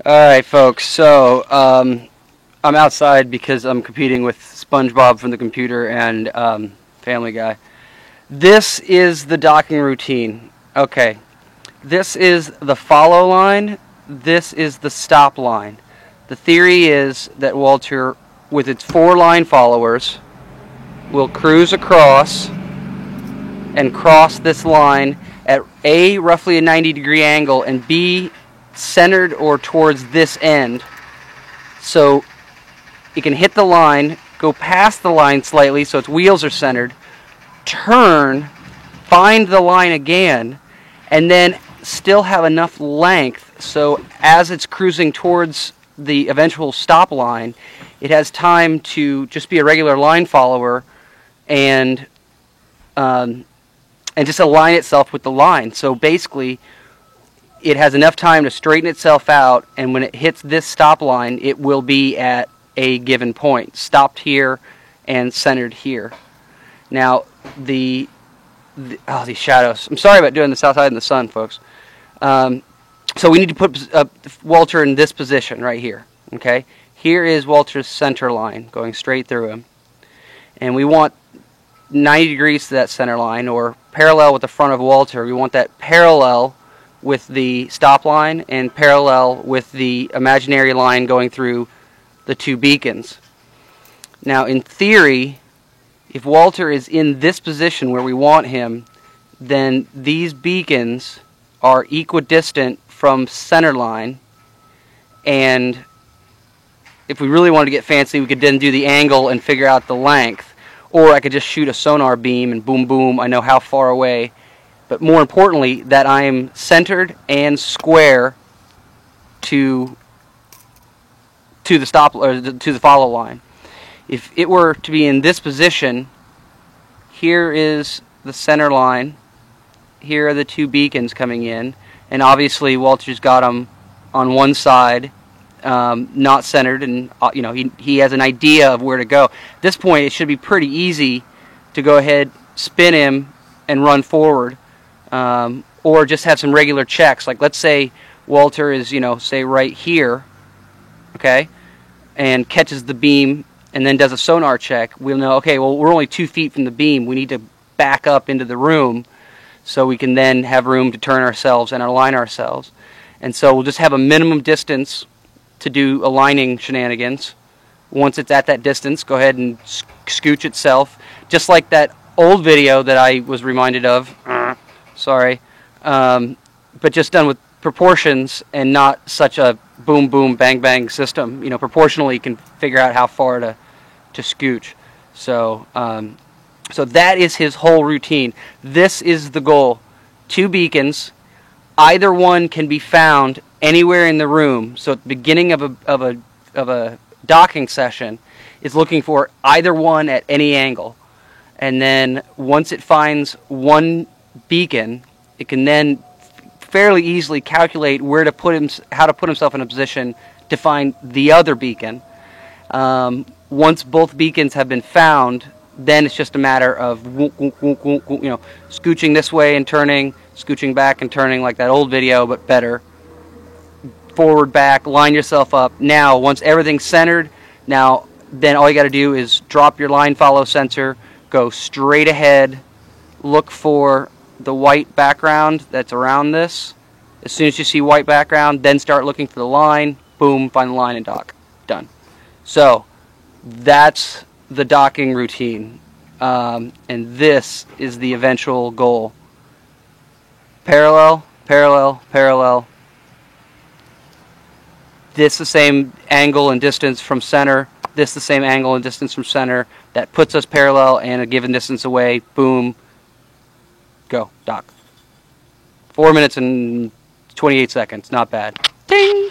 Alright folks, so I'm outside because I'm competing with SpongeBob from the computer and Family Guy. This is the docking routine. Okay, this is the follow line, this is the stop line. The theory is that Walter, with its 4 line followers, will cruise across and cross this line at A, roughly a 90-degree angle, and B, centered or towards this end. So it can hit the line, go past the line slightly so its wheels are centered, turn, find the line again, and then still have enough length so as it's cruising towards the eventual stop line, it has time to just be a regular line follower and just align itself with the line. So basically, it has enough time to straighten itself out, and when it hits this stop line, it will be at a given point, stopped here and centered here. Now, these shadows. I'm sorry about doing this outside in the sun, folks. So we need to put Walter in this position right here. Okay, here is Walter's center line going straight through him, and we want 90 degrees to that center line, or parallel with the front of Walter. We want that parallel with the stop line and parallel with the imaginary line going through the 2 beacons. Now, in theory, if Walter is in this position where we want him, then these beacons are equidistant from center line, and if we really wanted to get fancy, we could then do the angle and figure out the length, or I could just shoot a sonar beam and boom boom, I know how far away. But more importantly, that I am centered and square to the stop or to the follow line. If it were to be in this position, here is the center line. Here are the 2 beacons coming in, and obviously Walter's got them on one side, not centered, and he has an idea of where to go. At this point, it should be pretty easy to go ahead, spin him, and run forward. Or just have some regular checks. Like, let's say Walter is, say right here, okay, and catches the beam and then does a sonar check. We'll know, okay, well, we're only 2 feet from the beam. We need to back up into the room so we can then have room to turn ourselves and align ourselves. And so we'll just have a minimum distance to do aligning shenanigans. Once it's at that distance, go ahead and scooch itself, just like that old video that I was reminded of. Sorry, but just done with proportions and not such a boom boom bang bang system. Proportionally you can figure out how far to scooch. So so that is his whole routine. This is the goal. 2 beacons, either one can be found anywhere in the room. So at the beginning of a docking session, it's looking for either one at any angle, and then once it finds one beacon, it can then fairly easily calculate how to put himself in a position to find the other beacon. Once both beacons have been found, then it's just a matter of scooching this way and turning, scooching back and turning, like that old video, but better. Forward, back, line yourself up. Now, once everything's centered, then all you got to do is drop your line follow sensor, go straight ahead, look for the white background that's around this. As soon as you see white background, then start looking for the line. Boom, find the line and dock. Done. So that's the docking routine, and this is the eventual goal. Parallel, parallel, parallel. This the same angle and distance from center. This the same angle and distance from center. That puts us parallel and a given distance away. Boom. Go, dock. 4 minutes and 28 seconds. Not bad. Ding!